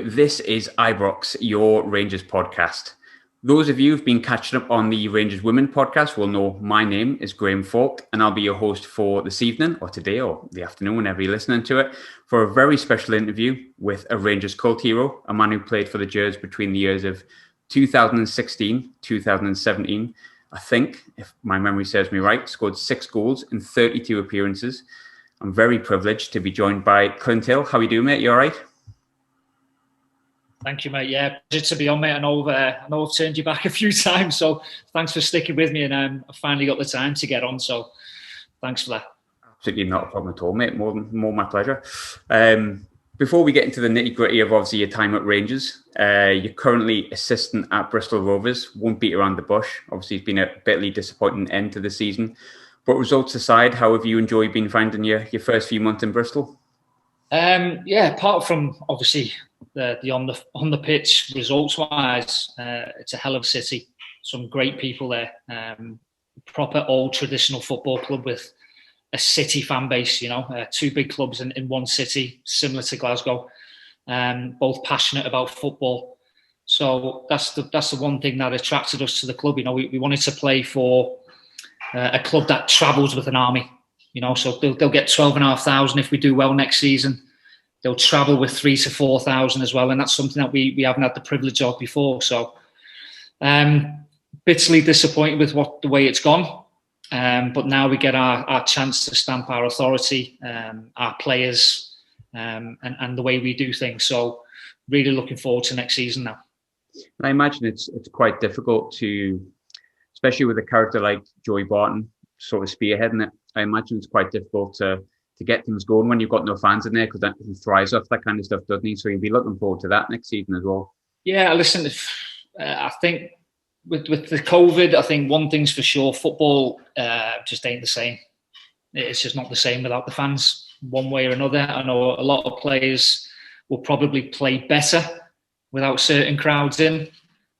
This is Ibrox, your Rangers podcast. Those of you who've been catching up on the Rangers Women podcast will know my name is Graham Falk, and I'll be your host for this evening, or today, or the afternoon, whenever you're listening to it, for a very special interview with a Rangers cult hero, a man who played for the Gers between the years of 2016, 2017. I think, if my memory serves me right, scored 6 goals in 32 appearances. I'm very privileged to be joined by Clint Hill. How are you doing, mate? You all right? Thank you, mate. Yeah, pleasure to be on, mate. I know I've turned you back a few times, so thanks for sticking with me, and I finally got the time to get on, so thanks for that. Absolutely not a problem at all, mate. More my pleasure. Before we get into the nitty-gritty of obviously your time at Rangers, you're currently assistant at Bristol Rovers. Won't beat around the bush. Obviously, it's been a bitterly disappointing end to the season. But results aside, how have you enjoyed finding your first few months in Bristol? Apart from obviously the on the pitch results wise, it's a hell of a city. Some great people there. Proper old traditional football club with a city fan base. 2 big clubs in one city, similar to Glasgow. Both passionate about football. So that's the one thing that attracted us to the club. We wanted to play for a club that travels with an army. So they'll get 12,500 if we do well next season. They'll travel with 3,000 to 4,000 as well, and that's something that we haven't had the privilege of before. So, bitterly disappointed with the way it's gone, but now we get our chance to stamp our authority, our players, and the way we do things. So, really looking forward to next season now. And I imagine it's quite difficult to, especially with a character like Joey Barton, sort of spearheading it. I imagine it's quite difficult to get things going when you've got no fans in there, because he thrives off that kind of stuff, doesn't he? So you'll be looking forward to that next season as well. Yeah, listen, I think with the COVID, I think one thing's for sure, football just ain't the same. It's just not the same without the fans, one way or another. I know a lot of players will probably play better without certain crowds in,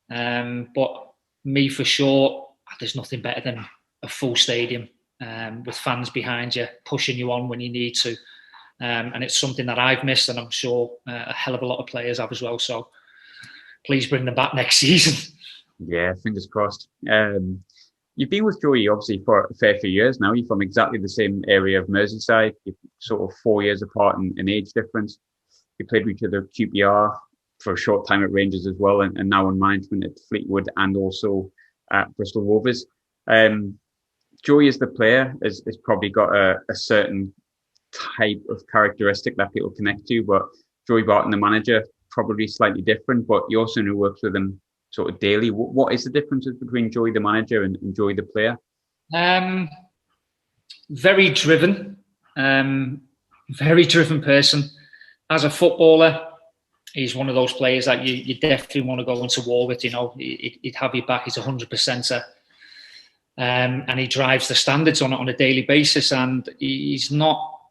but me for sure, there's nothing better than a full stadium. With fans behind you, pushing you on when you need to. And it's something that I've missed, and I'm sure a hell of a lot of players have as well. So please bring them back next season. Yeah, fingers crossed. You've been with Joey, obviously, for a fair few years now. You're from exactly the same area of Merseyside. You're sort of 4 years apart in age difference. You played with each other at QPR for a short time at Rangers as well, and now in management at Fleetwood and also at Bristol Rovers. Joey as the player has probably got a certain type of characteristic that people connect to, but Joey Barton, the manager, probably slightly different, but you also know works with him sort of daily. What is the differences between Joey the manager and Joey the player? Very driven person. As a footballer, he's one of those players that you definitely want to go into war with. He'd have you back. He's 100%er. And he drives the standards on a daily basis, and he's not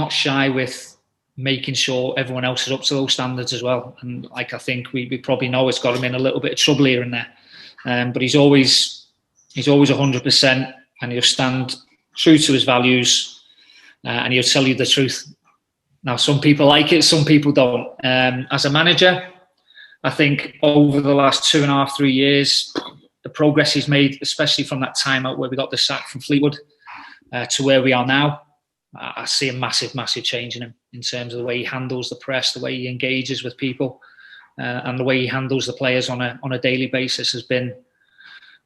shy with making sure everyone else is up to those standards as well. And I think we probably know it's got him in a little bit of trouble here and there, but he's always 100%, and he'll stand true to his values, and he'll tell you the truth. Now, some people like it, some people don't. As a manager, I think over the last 2.5, 3 years, the progress he's made, especially from that time out where we got the sack from Fleetwood to where we are now, I see a massive, massive change in him in terms of the way he handles the press, the way he engages with people, and the way he handles the players on a daily basis has been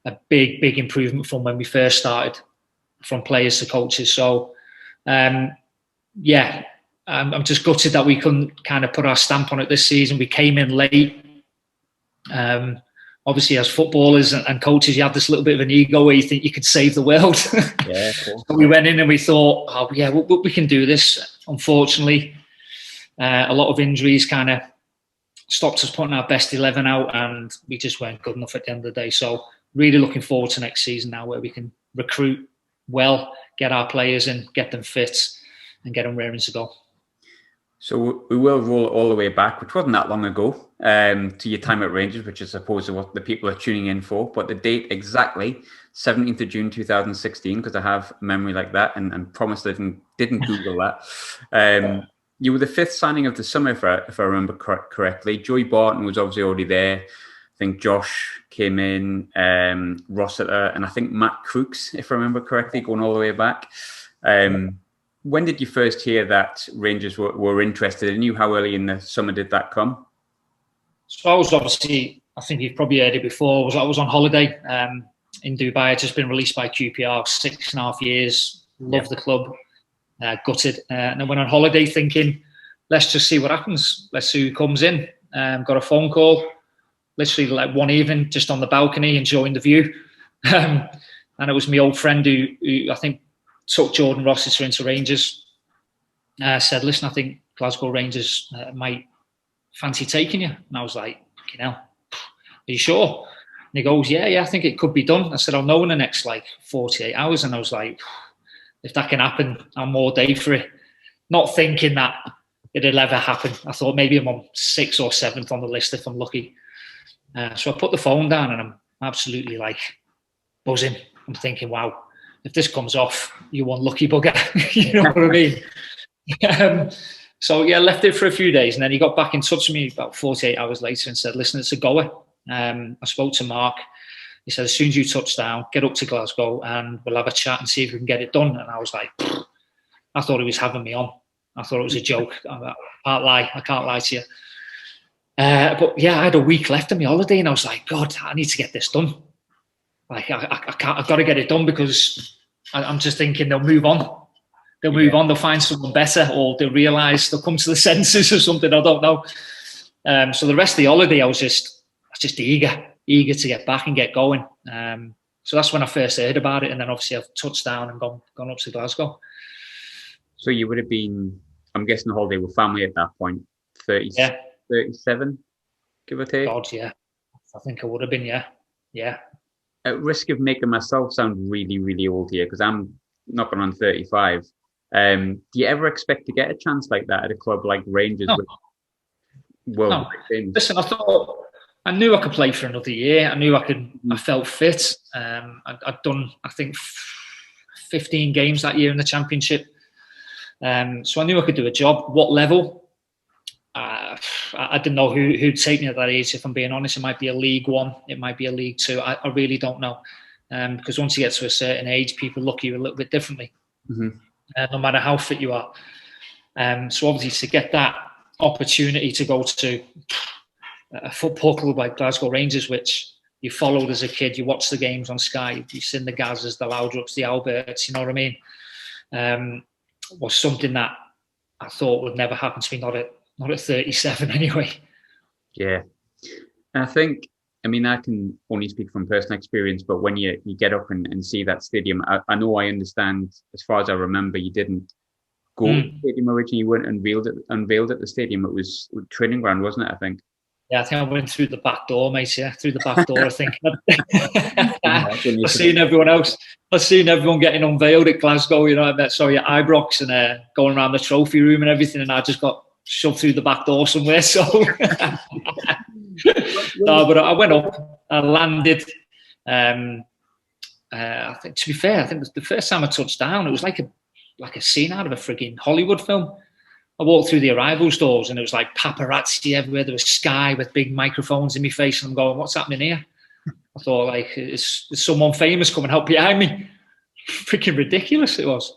a big, big improvement from when we first started, from players to coaches. So, I'm just gutted that we couldn't kind of put our stamp on it this season. We came in late. Obviously, as footballers and coaches, you have this little bit of an ego where you think you could save the world. Yeah, cool. So we went in and we thought, we can do this. Unfortunately, a lot of injuries kind of stopped us putting our best 11 out, and we just weren't good enough at the end of the day. So really looking forward to next season now, where we can recruit well, get our players in, get them fit, and get them raring to go. So we will roll it all the way back, which wasn't that long ago, to your time at Rangers, which I suppose is what the people are tuning in for. But the date exactly, 17th of June 2016, because I have a memory like that, and promised I didn't Google that. you were the fifth signing of the summer, if I remember correctly. Joey Barton was obviously already there. I think Josh came in, Rossiter, and I think Matt Crooks, if I remember correctly, going all the way back. When did you first hear that Rangers were interested in you? How early in the summer did that come? So I was obviously, I think you've probably heard it before, I was on holiday in Dubai. I'd just been released by QPR, 6.5 years, loved the club, gutted. And I went on holiday thinking, let's just see what happens. Let's see who comes in. Got a phone call, literally like one evening, just on the balcony, enjoying the view. And it was my old friend who I think took Jordan Rossiter into Rangers. Said, listen, I think Glasgow Rangers might fancy taking you. And I was like, fucking hell, are you sure? And he goes, yeah, I think it could be done. I said, I'll know in the next like 48 hours. And I was like, if that can happen, I'm all day for it. Not thinking that it'll ever happen. I thought maybe I'm on 6th or 7th on the list if I'm lucky. So I put the phone down and I'm absolutely like buzzing. I'm thinking, wow, if this comes off, you one lucky bugger. You know what I mean? So yeah, left it for a few days, and then he got back in touch with me about 48 hours later and said, listen, it's a goer. I spoke to Mark. He said, as soon as you touch down, get up to Glasgow and we'll have a chat and see if we can get it done. And I was like, I thought he was having me on. I thought it was a joke. I can't lie to you. But yeah, I had a week left of my holiday and I was like, God, I need to get this done. Like, I've got to get it done because I'm just thinking they'll move on. They'll move on, they'll find someone better, or they'll realise they'll come to the senses or something, I don't know. So the rest of the holiday, I was just eager to get back and get going. So that's when I first heard about it, and then obviously I've touched down and gone up to Glasgow. So you would have been, I'm guessing, the holiday with family at that point, 37, give or take? God, yeah. I think I would have been, yeah. At risk of making myself sound really, really old here, because I'm knocking on 35, do you ever expect to get a chance like that at a club like Rangers? No. Listen, I knew I could play for another year. I knew I could. I felt fit. I'd done, I think, 15 games that year in the Championship. So I knew I could do a job. What level? I didn't know who'd take me at that age. If I'm being honest, it might be a League One. It might be a League Two. I really don't know. Because once you get to a certain age, people look at you a little bit differently. Mm-hmm. No matter how fit you are. So obviously to get that opportunity to go to a football club like Glasgow Rangers, which you followed as a kid, you watched the games on Sky, you've seen the Gazas, the Laudrups, the Alberts, you know what I mean? Was something that I thought would never happen to me, not at 37 anyway. Yeah. And I think, I mean, I can only speak from personal experience, but when you get up and see that stadium, I know, I understand, as far as I remember, you didn't go to the stadium originally. You weren't unveiled at the stadium. It was training ground, wasn't it, I think? Yeah, I think I went through the back door, mate. Yeah, through the back door, I think. I've seen everyone else. I've seen everyone getting unveiled at Glasgow, you know, at Ibrox and going around the trophy room and everything, and I just got shoved through the back door somewhere, so... No, but I went up, I landed. I think, to be fair, I think the first time I touched down, it was like a scene out of a frigging Hollywood film. I walked through the arrivals doors and it was like paparazzi everywhere. There was Sky with big microphones in my face, and I'm going, what's happening here? I thought, like, is someone famous come and help behind me? Freaking ridiculous it was.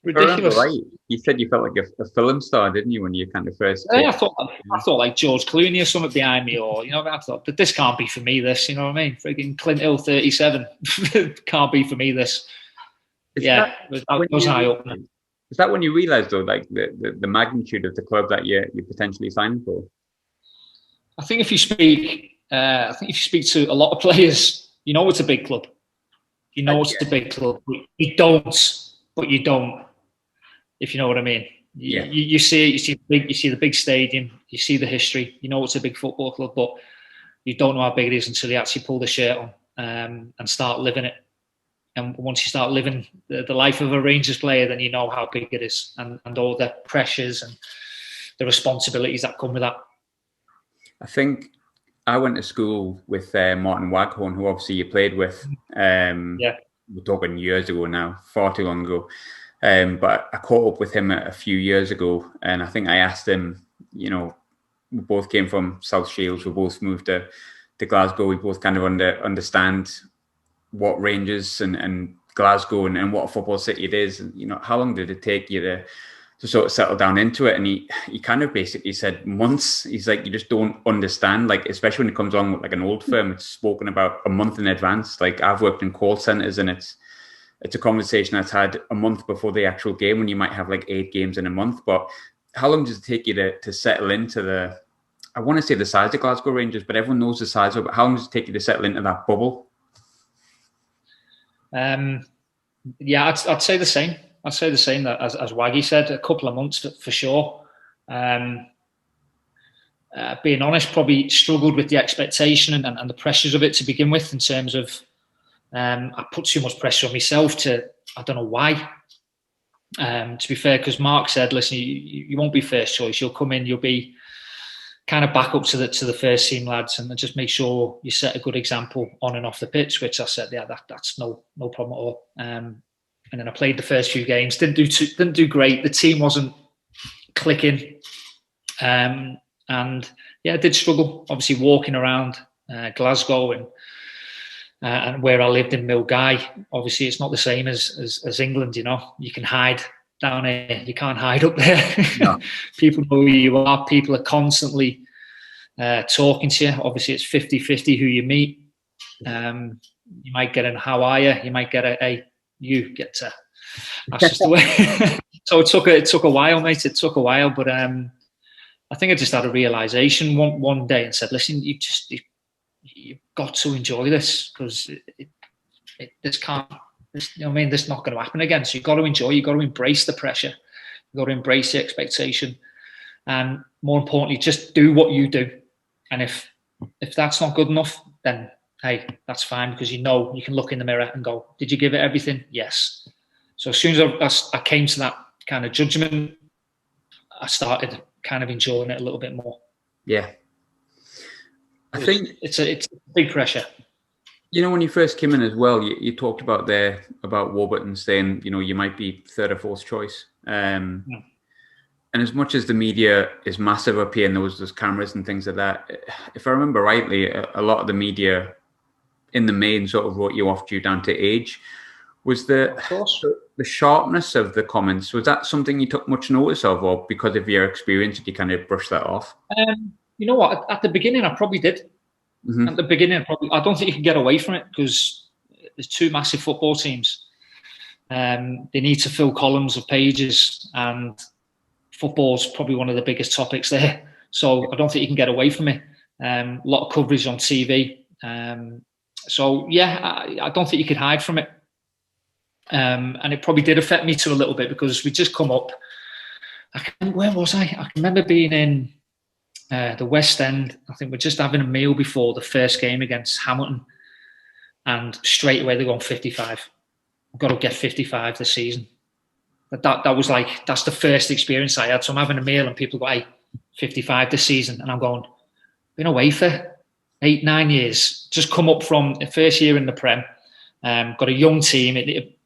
Ridiculous. Right. You said you felt like a film star, didn't you, when you kind of first... Yeah, I thought like George Clooney or something behind me, or, you know, I thought, but this can't be for me, this, you know what I mean? Freaking Clint Hill, 37. Can't be for me, this. That was eye-opener. Is that when you realised, though, like the magnitude of the club that you're potentially signing for? I think if you speak to a lot of players, you know it's a big club. You know it's a big club. You don't. If you know what I mean. You see the big stadium, you see the history, you know it's a big football club, but you don't know how big it is until you actually pull the shirt on and start living it. And once you start living the life of a Rangers player, then you know how big it is, and all the pressures and the responsibilities that come with that. I think I went to school with Martin Waghorn, who obviously you played with. We're talking years ago now, far too long ago. But I caught up with him a few years ago, and I think I asked him, you know, we both came from South Shields, we both moved to Glasgow, we both kind of understand what Rangers and Glasgow and what a football city it is. And, you know, how long did it take you to sort of settle down into it? And he kind of basically said months. He's like, you just don't understand, like, especially when it comes on with like an old firm, it's spoken about a month in advance. Like, I've worked in call centers, and it's a conversation that's had a month before the actual game, when you might have like 8 games in a month. But how long does it take you to settle into I want to say the size of Glasgow Rangers, but everyone knows the size of it. How long does it take you to settle into that bubble? Yeah, I'd say the same. I'd say the same that as Waggy said, a couple of months for sure. Being honest, probably struggled with the expectation and the pressures of it to begin with, in terms of I put too much pressure on myself I don't know why. To be fair, because Mark said, listen, you won't be first choice. You'll come in, you'll be kind of back up to the first team lads, and just make sure you set a good example on and off the pitch, which I said, yeah, that's no problem at all. And then I played the first few games, didn't do great. The team wasn't clicking. And yeah, I did struggle, obviously, walking around Glasgow and where I lived in Milngavie. Obviously, it's not the same as England, you know. You can hide down here, you can't hide up there. No. People know who you are. People are constantly talking to you. Obviously, it's 50-50 who you meet. You might get an how are you? You might get a you get to. That's just the way. So it took a while, mate. It took a while, but I think I just had a realization one day and said, listen, you've got to enjoy this, because this can't. You know what I mean? This is not going to happen again. So you've got to enjoy. You've got to embrace the pressure. You've got to embrace the expectation, and more importantly, just do what you do. And if that's not good enough, then hey, that's fine, because you know you can look in the mirror and go, did you give it everything? Yes. So as soon as I came to that kind of judgment, I started kind of enjoying it a little bit more. Yeah, I think it's a big pressure. You know, when you first came in as well, you talked about Warburton saying, you know, you might be third or fourth choice. And as much as the media is massive up here, and those cameras and things like that, if I remember rightly, a lot of the media in the main sort of wrote you off due down to age. Was the sharpness of the comments, was that something you took much notice of, or because of your experience, did you kind of brush that off? You know what? At the beginning, I probably did. Mm-hmm. At the beginning, I don't think you can get away from it, because there's 2 massive football teams. They need to fill columns of pages, and football's probably one of the biggest topics there. So I don't think you can get away from it. A lot of coverage on TV. So yeah, I don't think you could hide from it. And it probably did affect me too a little bit, because we just come up. Where was I? I remember being in the West End. I think we're just having a meal before the first game against Hamilton, and straight away they're going 55. I've got to get 55 this season. That was like, that's the first experience I had. So I'm having a meal and people go, hey, 55 this season, and I'm going, been away for 8-9 years. Just come up from the first year in the Prem. Got a young team. It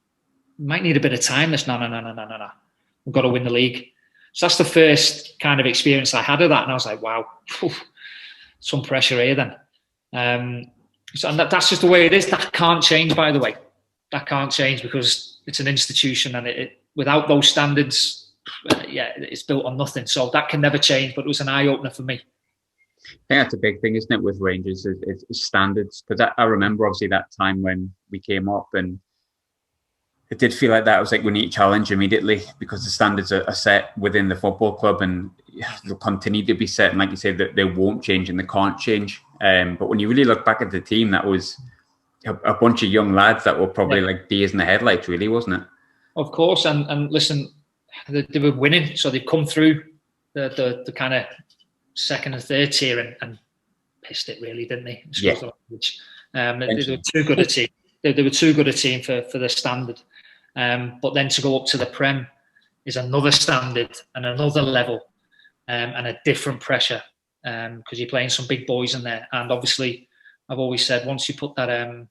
might need a bit of time. No. We've got to win the league. So that's the first kind of experience I had of that. And I was like, wow, some pressure here then. And that's just the way it is. That can't change, by the way. That can't change, because it's an institution, and without those standards, it's built on nothing. So that can never change, but it was an eye-opener for me. I think that's a big thing, isn't it, with Rangers, is standards. Because I remember, obviously, that time when we came up, and it did feel like that. It was like we need to challenge immediately, because the standards are set within the football club, and they'll continue to be set. And like you said, that they won't change and they can't change. But when you really look back at the team, that was a bunch of young lads that were probably like deers in the headlights, really, wasn't it? Of course. And listen, they were winning, so they've come through the kind of second and third tier and pissed it, really, didn't they? Yeah. They were too good a team. They were too good a team for their standard. But then to go up to the Prem is another standard and another level, and a different pressure, because you're playing some big boys in there. And obviously, I've always said, once you put that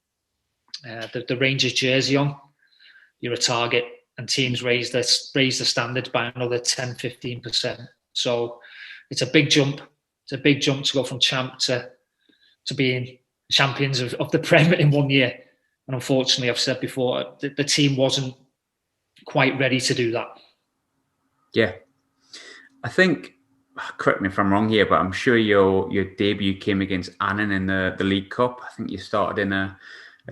the Rangers jersey on, you're a target. and teams raise the standards by another 10-15%. So it's a big jump. It's a big jump to go from champ to being champions of the Prem in 1 year. And unfortunately, I've said before, the team wasn't quite ready to do that. Yeah. I think, correct me if I'm wrong here, but I'm sure your debut came against Annan in the League Cup. I think you started in a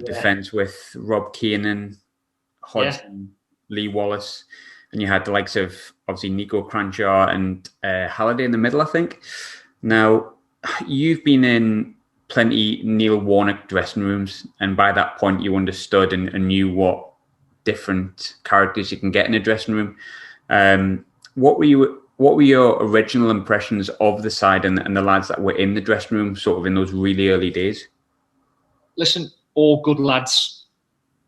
defence with Rob Kiernan, Hodgson, Lee Wallace, and you had the likes of, obviously, Nico Cranchar and Halliday in the middle, I think. Now, you've been in plenty Neil Warnock dressing rooms, and by that point you understood and knew what different characters you can get in a dressing room. What were your original impressions of the side and the lads that were in the dressing room, sort of in those really early days? Listen, all good lads,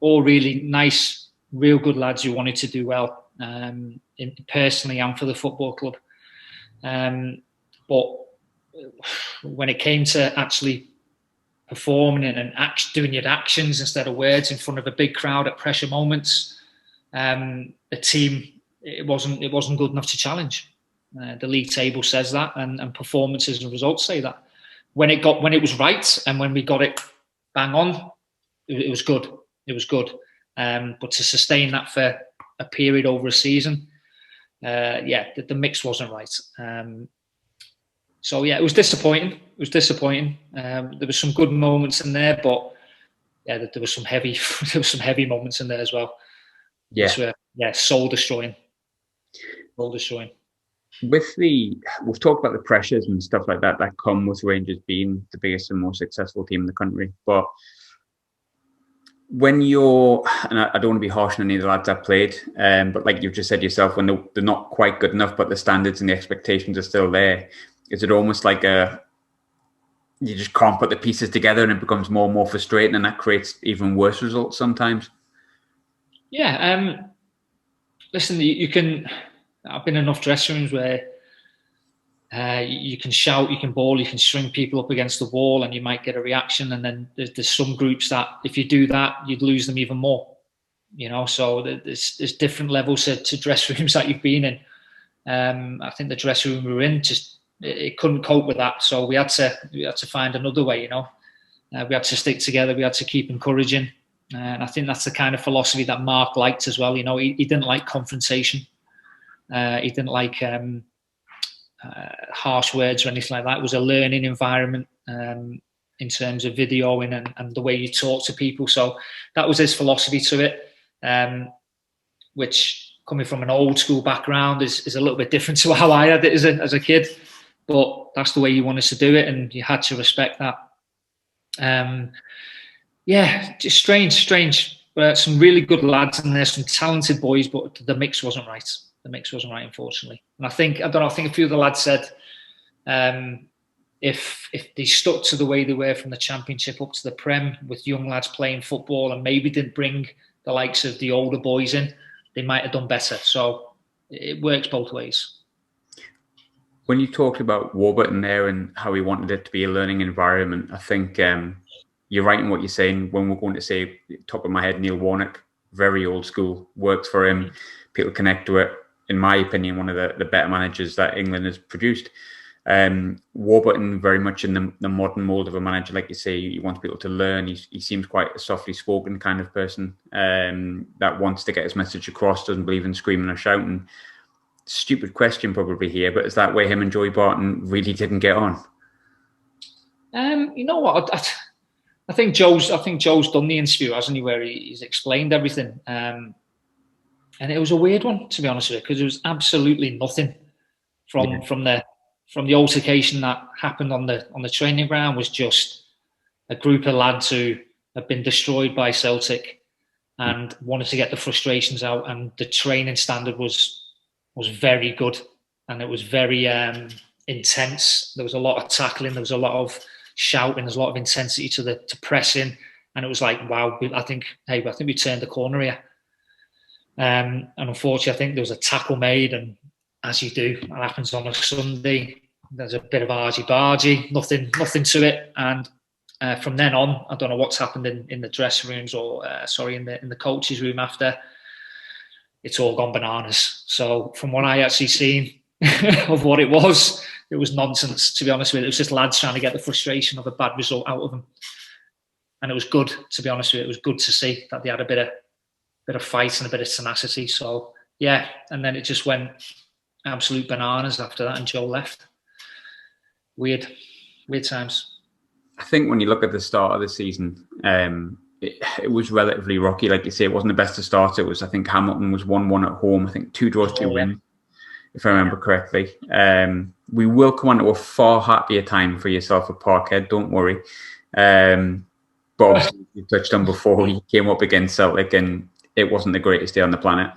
all really nice, real good lads who wanted to do well, personally and for the football club. But when it came to actually performing and doing your actions instead of words in front of a big crowd at pressure moments, the team, it wasn't good enough to challenge. The league table says that, and performances and results say that. When it was right and when we got it bang on, it was good. It was good. But to sustain that for a period over a season, the mix wasn't right. So yeah, it was disappointing. It was disappointing. There were some good moments in there, but yeah, there was some heavy moments in there as well. Yeah, which were, soul destroying. Soul destroying. We've talked about the pressures and stuff like that come with Rangers being the biggest and most successful team in the country, but when and I don't want to be harsh on any of the lads that played, but like you've just said yourself, when they're not quite good enough, but the standards and the expectations are still there, is it almost like you just can't put the pieces together and it becomes more and more frustrating, and that creates even worse results sometimes? Yeah. Listen, you can. I've been in enough dressing rooms where you can shout, you can bawl, you can string people up against the wall, and you might get a reaction. And then there's some groups that if you do that, you'd lose them even more. So there's different levels to dressing rooms that you've been in. I think the dressing room we were in it couldn't cope with that, so we had to find another way. We had to stick together. We had to keep encouraging, and I think that's the kind of philosophy that Mark liked as well. He didn't like confrontation. He didn't like harsh words or anything like that. It was a learning environment in terms of videoing and the way you talk to people. So that was his philosophy to it, which, coming from an old school background, is a little bit different to how I had it as a kid. But that's the way you wanted to do it, and you had to respect that. Just strange. Some really good lads in there, some talented boys, but the mix wasn't right. The mix wasn't right, unfortunately. And I think a few of the lads said if they stuck to the way they were from the Championship up to the Prem, with young lads playing football, and maybe didn't bring the likes of the older boys in, they might have done better. So it works both ways. When you talked about Warburton there and how he wanted it to be a learning environment, I think you're right in what you're saying. When we're going to say, top of my head, Neil Warnock, very old school, works for him. People connect to it. In my opinion, one of the better managers that England has produced. Warburton, very much in the modern mould of a manager, like you say, he wants people to learn. He seems quite a softly spoken kind of person that wants to get his message across, doesn't believe in screaming or shouting. Stupid question probably here, but is that where him and Joey Barton really didn't get on? You know what? I think Joe's done the interview, hasn't he, where he's explained everything. And it was a weird one, to be honest with you, because there was absolutely nothing from the altercation that happened on the training ground. Was just a group of lads who had been destroyed by Celtic and wanted to get the frustrations out. And the training standard was very good, and it was very intense. There was a lot of tackling, there was a lot of shouting, there's a lot of intensity to pressing, and it was like, wow, I think we turned the corner here. And unfortunately, I think there was a tackle made, and as you do, that happens on a Sunday. There's a bit of argy-bargy, nothing to it. And from then on, I don't know what's happened in the dressing rooms or in the coaches' room after. it's all gone bananas. So from what I actually seen of what it was nonsense, to be honest with you. It was just lads trying to get the frustration of a bad result out of them. And it was good, to be honest with you. It was good to see that they had a bit of fight and a bit of tenacity. So, yeah, and then it just went absolute bananas after that, and Joe left. Weird times. I think when you look at the start of the season, it was relatively rocky. Like you say, it wasn't the best to start. It was, I think Hamilton was 1-1 at home. I think 2 draws, 2 wins, if I remember correctly. We will come on to a far happier time for yourself at Parkhead, don't worry. But obviously, you touched on before, you came up against Celtic and it wasn't the greatest day on the planet.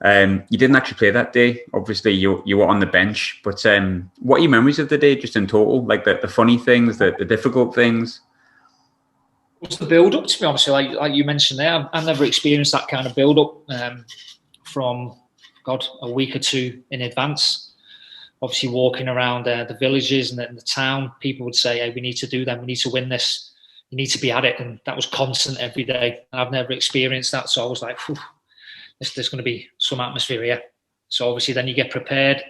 You didn't actually play that day. Obviously, you were on the bench. But what are your memories of the day, just in total? Like the funny things, the difficult things? It was the build-up, to be honest. Like you mentioned there, I've never experienced that kind of build-up from, a week or two in advance. Obviously, walking around the villages and the town, people would say, hey, we need to do that. We need to win this. You need to be at it. And that was constant every day. I've never experienced that. So I was like, there's going to be some atmosphere here. So obviously then you get prepared.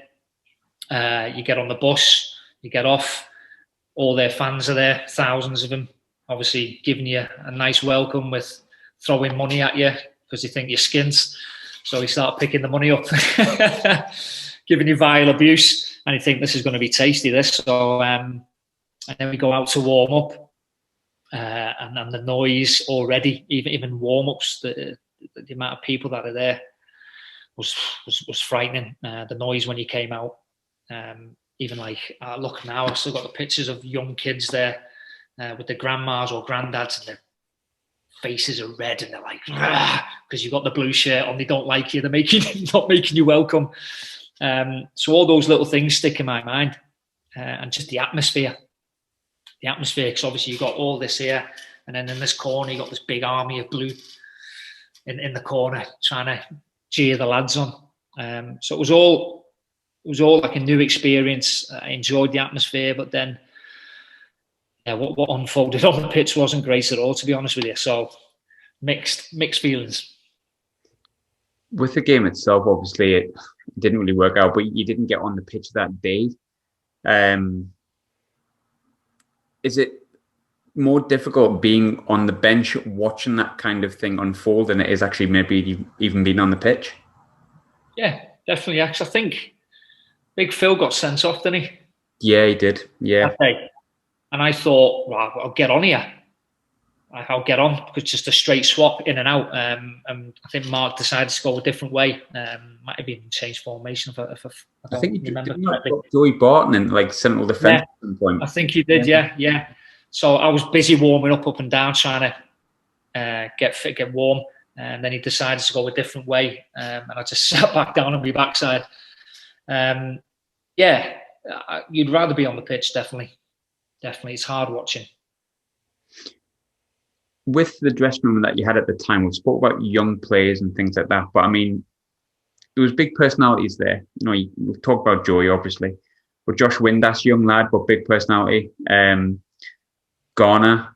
You get on the bus. You get off. All their fans are there, thousands of them, obviously giving you a nice welcome with throwing money at you because they think you're skins. So you start picking the money up, giving you vile abuse. And you think this is going to be tasty, this. So, and then we go out to warm up. And the noise already, even warm-ups, the amount of people that are there was frightening. The noise when you came out, even like look now, I've still got the pictures of young kids there with their grandmas or granddads, and their faces are red, and they're like, because you've got the blue shirt on, they don't like you, they're not making you welcome. So all those little things stick in my mind, and just the atmosphere. Because obviously you've got all this here, and then in this corner you've got this big army of blue in the corner trying to cheer the lads on. So it was all like a new experience. I enjoyed the atmosphere, but then what unfolded on the pitch wasn't great at all, to be honest with you. So mixed feelings. With the game itself, obviously it didn't really work out, but you didn't get on the pitch that day. Is it more difficult being on the bench watching that kind of thing unfold than it is actually maybe even being on the pitch? Yeah, definitely. Actually, I think Big Phil got sent off, didn't he? Yeah, he did. Yeah. Okay. And I thought, well, I'll get on here. I'll get on, because just a straight swap in and out. And I think Mark decided to go a different way. Might have even changed formation if I think he remember correctly. Joey Barton in like central defence at some point. I think he did. Yeah. So I was busy warming up and down, trying to get fit, get warm, and then he decided to go a different way, and I just sat back down on my backside. You'd rather be on the pitch, definitely. It's hard watching. With the dressing room that you had at the time, we spoke about young players and things like that, but I mean, there was big personalities there. You know, we've talked about Joey, obviously, but Josh Windass, young lad, but big personality. Garner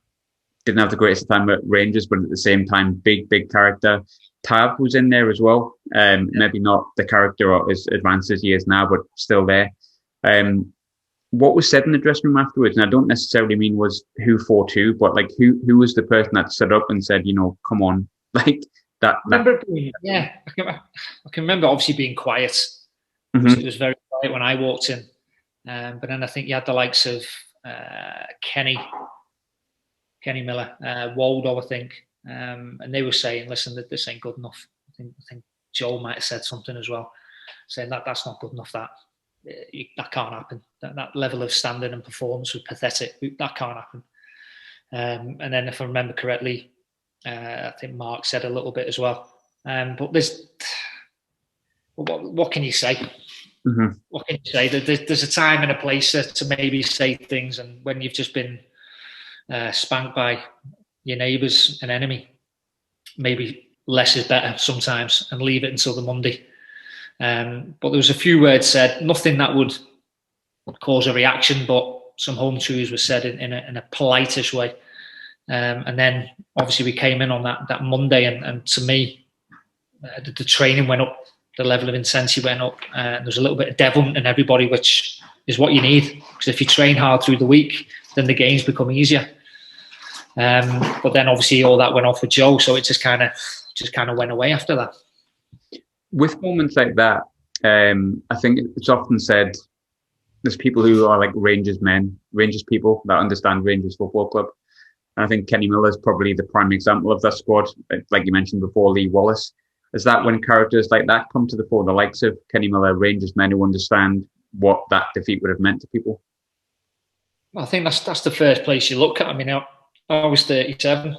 didn't have the greatest time at Rangers, but at the same time, big character. Tav was in there as well. Maybe not the character as advanced as he is now, but still there. What was said in the dressing room afterwards, and I don't necessarily mean was who fought who, but like who was the person that stood up and said, you know, come on, like that. I can remember obviously being quiet. Mm-hmm. It was very quiet when I walked in, but then I think you had the likes of Kenny Miller, Waldo, I think, and they were saying, listen, that this ain't good enough. I think Joe might have said something as well, saying that's not good enough. That can't happen. That level of standard and performance was pathetic. That can't happen. And then, if I remember correctly, I think Mark said a little bit as well. But there's what can you say? Mm-hmm. What can you say? There's a time and a place to maybe say things, and when you've just been spanked by your neighbours and enemy, maybe less is better sometimes, and leave it until the Monday. But there was a few words said, nothing that would cause a reaction, but some home truths were said in a politish way. And then obviously we came in on that Monday, and to me, the training went up, the level of intensity went up. There's a little bit of devilment in everybody, which is what you need. Because if you train hard through the week, then the games become easier. But then obviously all that went off with Joe, so it just kind of went away after that. With moments like that, I think it's often said there's people who are like Rangers men, Rangers people that understand Rangers Football Club. And I think Kenny Miller is probably the prime example of that squad. Like you mentioned before, Lee Wallace. Is that when characters like that come to the fore, the likes of Kenny Miller, Rangers men who understand what that defeat would have meant to people? Well, I think that's the first place you look at. I mean, I was 37,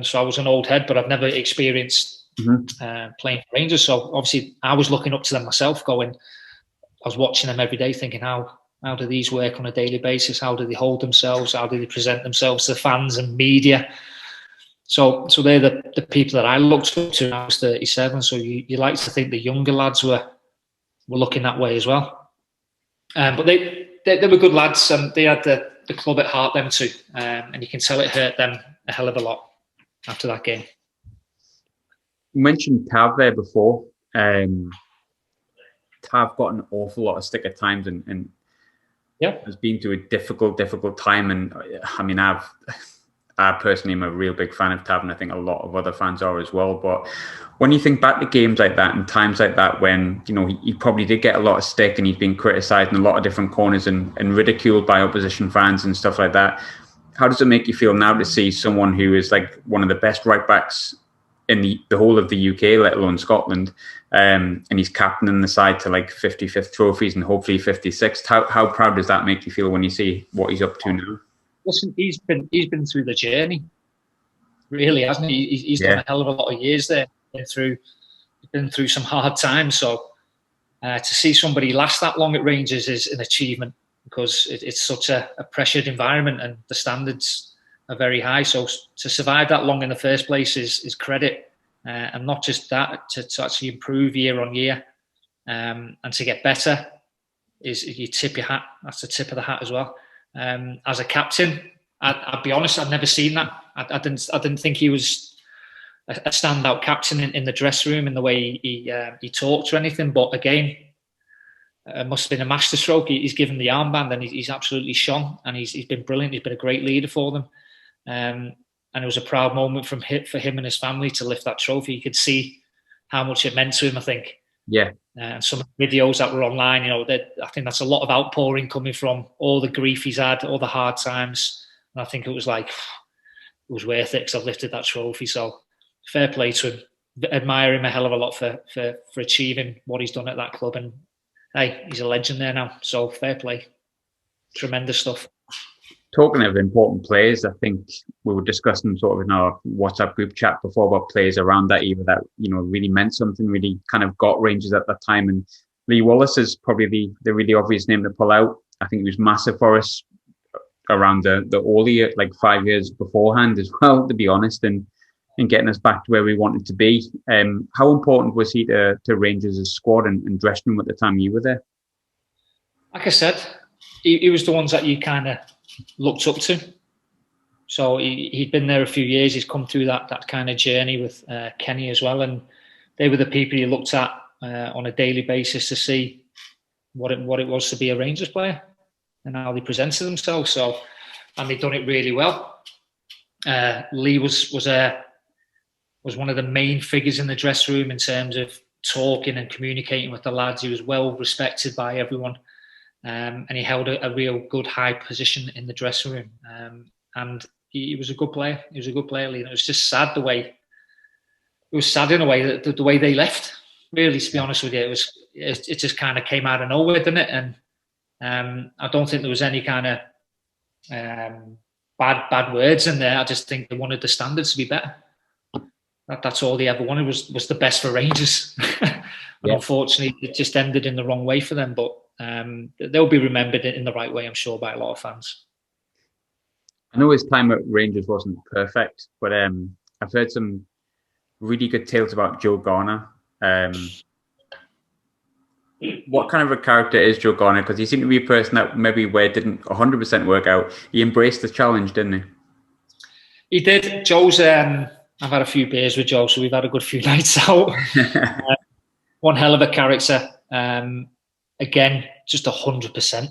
so I was an old head, but I've never experienced playing for Rangers. So obviously I was looking up to them myself, I was watching them every day thinking, how do these work on a daily basis? How do they hold themselves? How do they present themselves to fans and media? So they're the people that I looked up to when I was 37. So you like to think the younger lads were looking that way as well. But they were good lads, and they had the club at heart, them too. And you can tell it hurt them a hell of a lot after that game. You mentioned Tav there before. Tav got an awful lot of stick at times and has been through a difficult time. And I mean, I personally am a real big fan of Tav, and I think a lot of other fans are as well. But when you think back to games like that and times like that, when he probably did get a lot of stick and he's been criticised in a lot of different corners and ridiculed by opposition fans and stuff like that, how does it make you feel now to see someone who is like one of the best right backs in the whole of the UK, let alone Scotland, and he's captaining the side to like 55th trophies and hopefully 56th? How proud does that make you feel when you see what he's up to now? Listen, he's been through the journey, really, hasn't he? He's done a hell of a lot of years there. Been through some hard times. So to see somebody last that long at Rangers is an achievement, because it's such a pressured environment and the standards are very high. So to survive that long in the first place is credit, and not just that, to actually improve year on year, and to get better is you tip your hat. That's the tip of the hat as well. As a captain, I'd be honest, I'd never seen that. I didn't think he was a standout captain in the dressing room in the way he talked or anything. But again, it must have been a masterstroke. He's given the armband and he's absolutely shone, and he's been brilliant. He's been a great leader for them. And it was a proud moment for him and his family to lift that trophy. You could see how much it meant to him, I think. Yeah. And some of the videos that were online, I think that's a lot of outpouring coming from all the grief he's had, all the hard times. And I think it was worth it, because I've lifted that trophy. So fair play to him. Admire him a hell of a lot for achieving what he's done at that club. And hey, he's a legend there now. So fair play. Tremendous stuff. Talking of important players, I think we were discussing sort of in our WhatsApp group chat before about players around that era that, really meant something, really kind of got Rangers at that time. And Lee Wallace is probably the really obvious name to pull out. I think he was massive for us around the early, like 5 years beforehand as well, to be honest, and getting us back to where we wanted to be. How important was he to Rangers' squad and dressing room at the time you were there? Like I said, he was the ones that you kind of looked up to. So he'd been there a few years. He's come through that kind of journey with Kenny as well, and they were the people you looked at on a daily basis to see what it was to be a Rangers player and how they presented themselves. So, and they'd done it really well. Lee was one of the main figures in the dressing room in terms of talking and communicating with the lads. He was well respected by everyone. And he held a real good high position in the dressing room. And he was a good player. He was a good player, Lee. And it was just sad the way the way they left. Really, to be honest with you, it just kind of came out of nowhere, didn't it? And I don't think there was any kind of bad words in there. I just think they wanted the standards to be better. That's all they ever wanted was the best for Rangers. And unfortunately, it just ended in the wrong way for them. But they'll be remembered in the right way, I'm sure, by a lot of fans. I know his time at Rangers wasn't perfect, but I've heard some really good tales about Joe Garner. What kind of a character is Joe Garner? Because he seemed to be a person that maybe where it didn't 100% work out, he embraced the challenge, didn't he? He did. Joe's I've had a few beers with Joe, so we've had a good few nights out. One hell of a character. Again, just 100%.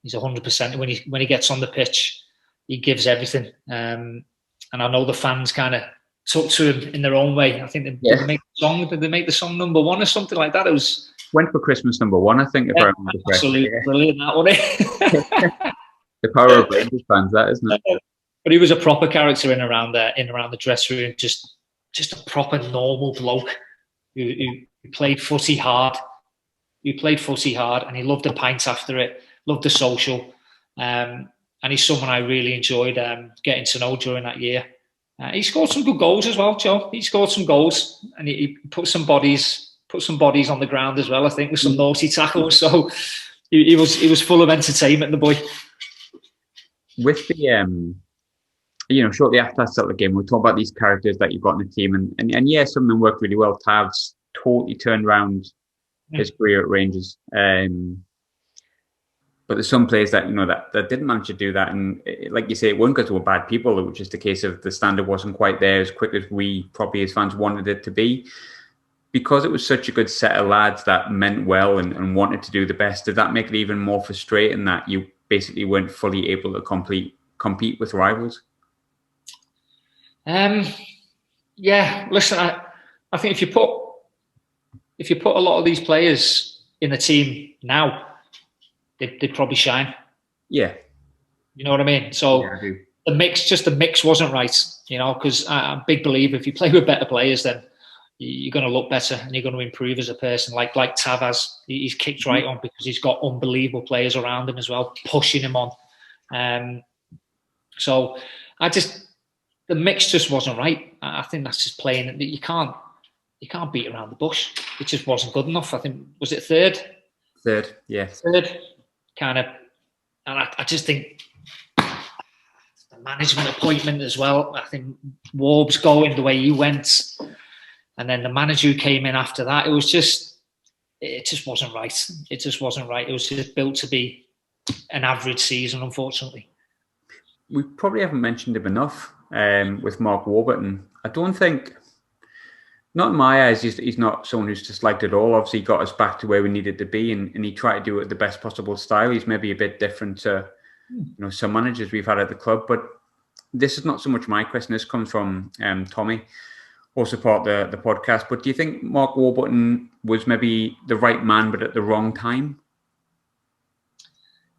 He's 100%. When he gets on the pitch, he gives everything. And I know the fans kind of took to him in their own way. I think did they make the song number one or something like that? It was went for Christmas number one, I think. If I remember absolutely brilliant, that wasn't it? The power of Rangers fans, that isn't it? But he was a proper character in around the dressing room, just a proper normal bloke who played footy hard. He played footy hard, and he loved a pint after it, loved the social, and he's someone I really enjoyed getting to know during that year. He scored some good goals as well, Joe. He scored some goals, and he put some bodies on the ground as well, I think, with some naughty tackles. So he was full of entertainment, the boy. With the shortly after that Celtic game, we'll talk about these characters that you've got in the team, and yeah, some of them worked really well. Tav's totally turned around his career at Rangers, but there's some players that that didn't manage to do that, and like you say, it wasn't because they were bad people. It was just a case of the standard wasn't quite there as quick as we probably as fans wanted it to be. Because it was such a good set of lads that meant well and wanted to do the best, did that make it even more frustrating that you basically weren't fully able to compete with rivals? Yeah, listen, I think if you put a lot of these players in the team now, they'd probably shine. Yeah. You know what I mean? So yeah, the mix wasn't right, because I'm a big believer if you play with better players, then you're going to look better and you're going to improve as a person. Like Tav has, he's kicked right on because he's got unbelievable players around him as well, pushing him on. So the mix just wasn't right. I think that's just playing. You can't beat around the bush. It just wasn't good enough. I think, was it third? Third, yeah. Third, kind of. And I just think the management appointment as well. I think Warb's going the way he went. And then the manager who came in after that, it just wasn't right. It just wasn't right. It was just built to be an average season, unfortunately. We probably haven't mentioned him enough with Mark Warburton. I don't think, not in my eyes, he's not someone who's disliked at all. Obviously, he got us back to where we needed to be, and he tried to do it the best possible style. He's maybe a bit different to some managers we've had at the club. But this is not so much my question. This comes from Tommy, also part of the podcast. But do you think Mark Warburton was maybe the right man, but at the wrong time?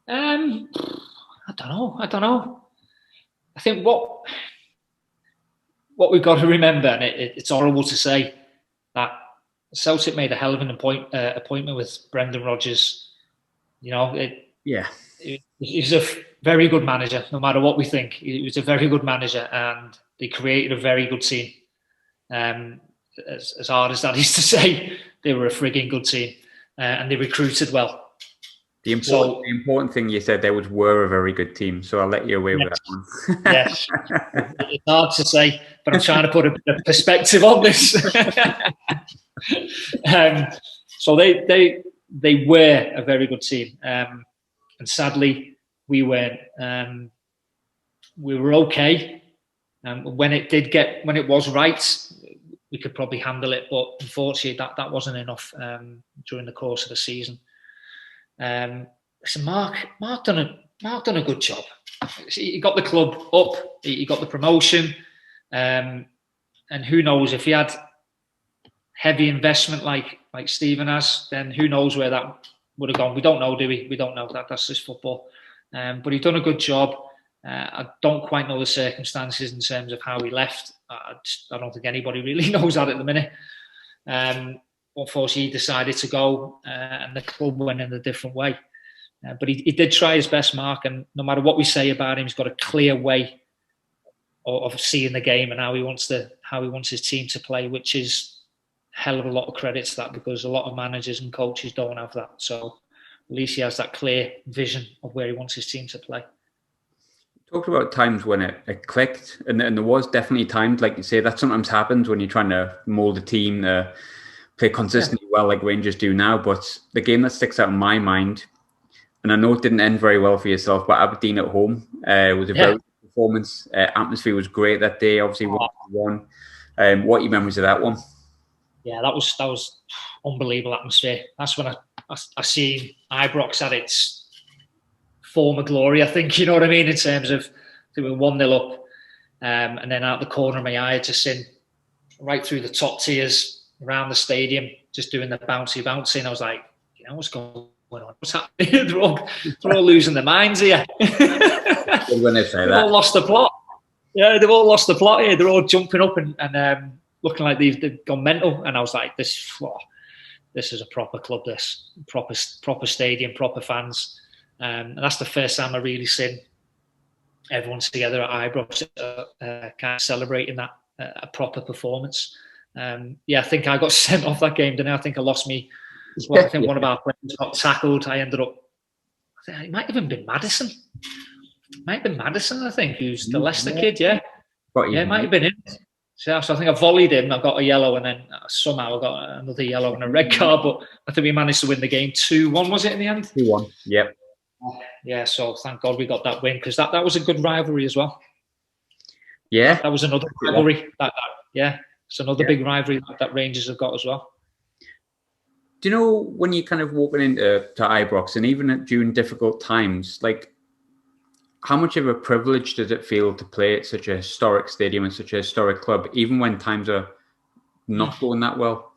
I don't know. I think what we've got to remember, and it's horrible to say, that Celtic made a hell of an appointment with Brendan Rodgers. He's a very good manager, no matter what we think. He was a very good manager, and they created a very good team. As hard as that is to say, they were a frigging good team, and they recruited well. The important thing you said there was were a very good team, so I'll let you away with that one. Yes, it's hard to say, but I'm trying to put a bit of perspective on this. So they were a very good team, and sadly we weren't. We were okay. When it was right, we could probably handle it, but unfortunately that wasn't enough during the course of the season. Listen, Mark done a good job. He got the club up. He got the promotion, and who knows, if he had heavy investment like Stephen has, then who knows where that would have gone. We don't know, do we? We don't know. That's just football. But he done a good job. I don't quite know the circumstances in terms of how he left. I don't think anybody really knows that at the minute. Unfortunately, he decided to go, and the club went in a different way. But he did try his best, Mark, and no matter what we say about him, he's got a clear way of seeing the game and how he wants his team to play, which is a hell of a lot of credit to that, because a lot of managers and coaches don't have that. So at least he has that clear vision of where he wants his team to play. Talked about times when it clicked, and there was definitely times, like you say, that sometimes happens when you're trying to mould a team to play consistently well like Rangers do now. But the game that sticks out in my mind, and I know it didn't end very well for yourself, but Aberdeen at home was a very good performance. Atmosphere was great that day, obviously 1-1. What are your memories of that one? Yeah, that was unbelievable atmosphere. That's when I seen Ibrox at its former glory, I think, you know what I mean, in terms of, we were 1-0 up, and then out the corner of my eye, just seen right through the top tiers around the stadium, just doing the bouncy. And I was like, what's going on? What's happening? they're all losing their minds here. When they say they've that. all lost the plot. Yeah, they've all lost the plot here. They're all jumping up and looking like they've gone mental. And I was like, this is a proper club, this proper stadium, proper fans. And that's the first time I really seen everyone together at Ibrox kind of celebrating that a proper performance. I think I got sent off that game, didn't I? I think I lost me. Well, I think one of our players got tackled. I ended up, I think it might have even been Madison. I think, who's the Leicester kid, yeah. It might have been him. So I think I volleyed him, I got a yellow, and then somehow I got another yellow and a red card, but I think we managed to win the game 2-1, was it, in the end? 2-1, yep. Yeah, so thank God we got that win, because that was a good rivalry as well. Yeah. That was another rivalry. It's another big rivalry that Rangers have got as well. Do you know, when you're kind of walking into Ibrox, and even during difficult times, like, how much of a privilege does it feel to play at such a historic stadium and such a historic club, even when times are not going that well?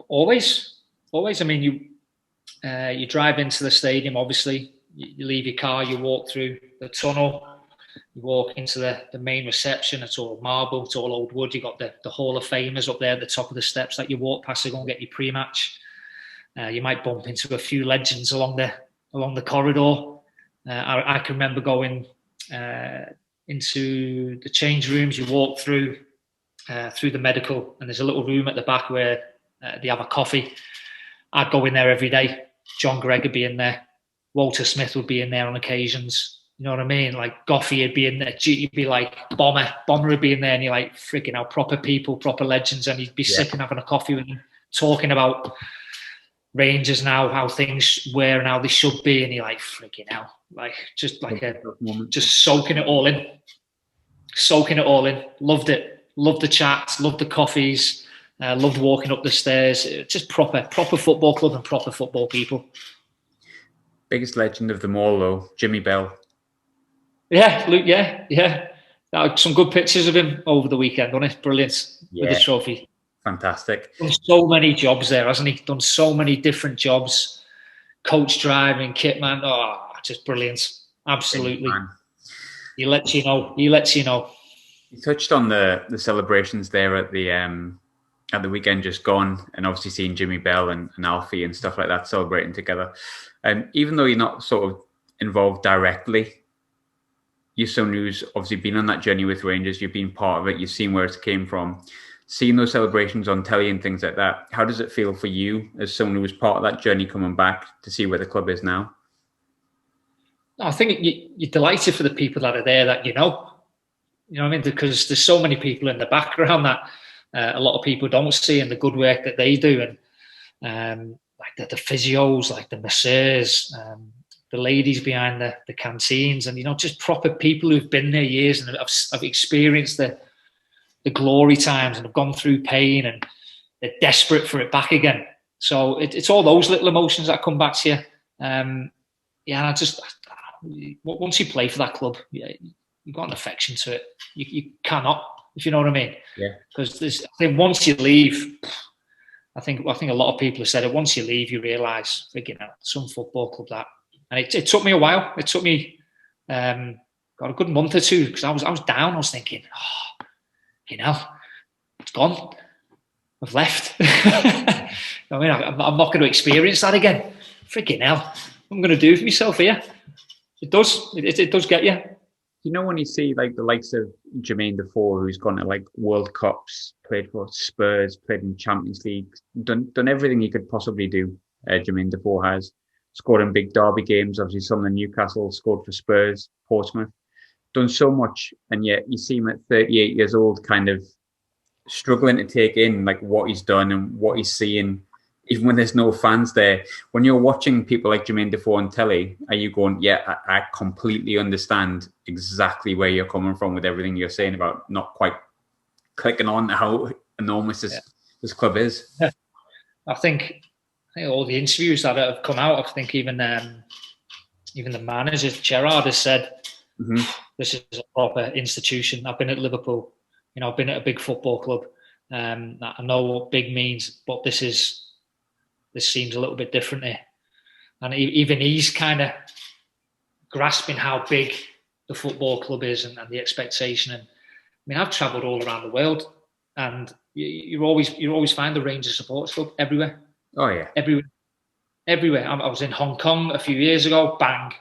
Always. I mean, you drive into the stadium, obviously, you leave your car, you walk through the tunnel, you walk into the main reception. It's all marble, it's all old wood. You got the Hall of Famers up there at the top of the steps that you walk past to go and get your pre-match. You might bump into a few legends along the corridor. I can remember going into the change rooms. You walk through the medical, and there's a little room at the back where they have a coffee. I'd go in there every day. John Gregg would be in there. Walter Smith would be in there on occasions. You know what I mean? Like Goffey would be in there. You'd be like Bomber would be in there, and you're like, freaking hell, proper people, proper legends, and you'd be sipping, having a coffee with them, talking about Rangers now, how things were and how they should be, and you're like, freaking hell, like just soaking it all in. Loved it. Loved the chats. Loved the coffees. Loved walking up the stairs. Just proper football club and proper football people. Biggest legend of them all, though, Jimmy Bell. Yeah, Luke. Yeah. Some good pictures of him over the weekend, wasn't it? Brilliant. With the trophy. Fantastic. Done so many jobs there, hasn't he? Done so many different jobs. Coach driving, kitman. Oh, just brilliant. Absolutely. He lets you know. You touched on the celebrations there at the weekend just gone, and obviously seeing Jimmy Bell and Alfie and stuff like that celebrating together. Even though you're not sort of involved directly, you're someone who's obviously been on that journey with Rangers. You've been part of it. You've seen where it came from. Seeing those celebrations on telly and things like that, how does it feel for you as someone who was part of that journey coming back to see where the club is now? I think you're delighted for the people that are there that you know what I mean? Because there's so many people in the background that a lot of people don't see, and the good work that they do, and like the physios, like the masseurs, the ladies behind the canteens, and just proper people who've been there years and have experienced the glory times and have gone through pain, and they're desperate for it back again. So it's all those little emotions that come back to you. I just, once you play for that club, you've got an affection to it. You cannot, if you know what I mean. Yeah. Because I think once you leave, I think a lot of people have said it. Once you leave, you realise, some football club that, and it took me a while. It took me got a good month or two, because I was down. I was thinking, it's gone. I've left. I mean, I'm not going to experience that again. Freaking hell, what I'm going to do for myself here. It does. It does get you. When you see like the likes of Jermaine Defoe, who's gone to like World Cups, played for Spurs, played in Champions League, done everything he could possibly do. Jermaine Defoe has scored in big derby games. Obviously, some in Newcastle, scored for Spurs, Portsmouth, done so much, and yet you see him at 38 years old, kind of struggling to take in like what he's done and what he's seeing. Even when there's no fans there, when you're watching people like Jermaine Defoe on telly, are you going, yeah, I completely understand exactly where you're coming from with everything you're saying about not quite clicking on how enormous this club is. I think all the interviews that have come out, I think even the manager, Gerrard, has said, this is a proper institution. I've been at Liverpool, I've been at a big football club. I know what big means, but this seems a little bit different here. And even he's kind of grasping how big the football club is and the expectation. And I mean, I've travelled all around the world, and you always find the Rangers supporters club everywhere. Oh yeah, everywhere. I was in Hong Kong a few years ago. Bang,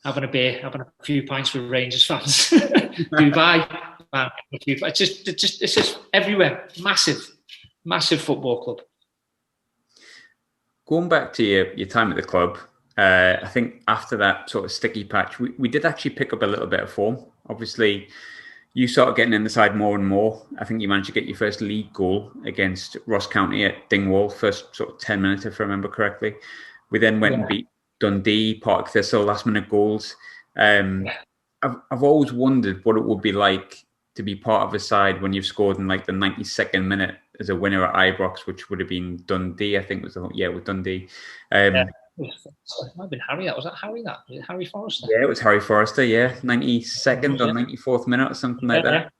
having a beer, having a few pints with Rangers fans. Dubai, bang, it's just everywhere. Massive football club. Going back to your time at the club, I think after that sort of sticky patch, we did actually pick up a little bit of form. Obviously, you started getting in the side more and more. I think you managed to get your first league goal against Ross County at Dingwall, first sort of 10 minutes, if I remember correctly. We then went and beat Dundee, Park Thistle, last-minute goals. I've always wondered what it would be like to be part of a side when you've scored in like the 92nd minute as a winner at Ibrox, which would have been Dundee, I think was with Dundee. It might have been Harry. Was that Harry? Was it Harry Forrester? Yeah, it was Harry Forrester. Yeah, 92nd or 94th minute or something like that.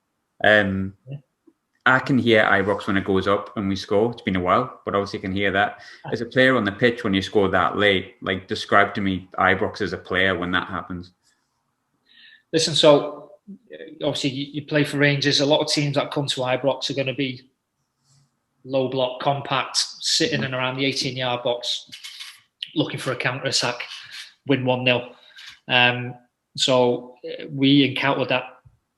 I can hear Ibrox when it goes up and we score. It's been a while, but obviously I can hear that. As a player on the pitch, when you score that late, like describe to me Ibrox as a player when that happens. Listen, so obviously you play for Rangers. A lot of teams that come to Ibrox are going to be low block, compact, sitting in around the 18-yard box, looking for a counter-attack, win 1-0. So we encountered that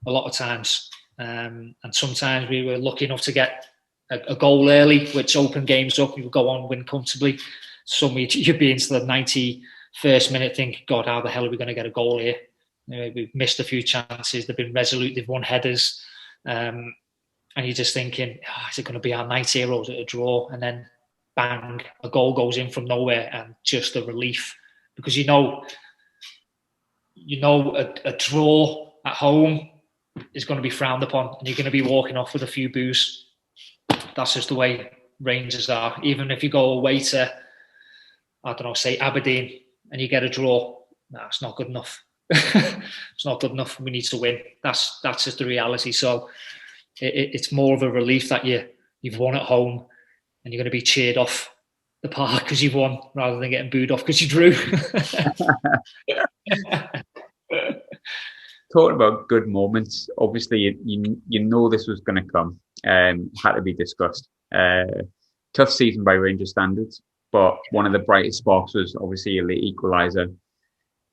a lot of times. And sometimes we were lucky enough to get a goal early, which opened games up. We would go on, win comfortably. Some you'd be into the 91st minute thinking, God, how the hell are we going to get a goal here? We've missed a few chances. They've been resolute. They've won headers. And you're just thinking, is it going to be our night here or is it a draw? And then bang, a goal goes in from nowhere and just a relief. Because you know a draw at home is going to be frowned upon and you're going to be walking off with a few boos. That's just the way Rangers are. Even if you go away to, I don't know, say Aberdeen and you get a draw, it's not good enough. It's not good enough. We need to win. That's just the reality. So it's more of a relief that you've won at home and you're going to be cheered off the park because you've won rather than getting booed off because you drew. Talking about good moments, obviously you know this was going to come. Had to be discussed. Tough season by Rangers standards, but one of the brightest sparks was obviously a late equaliser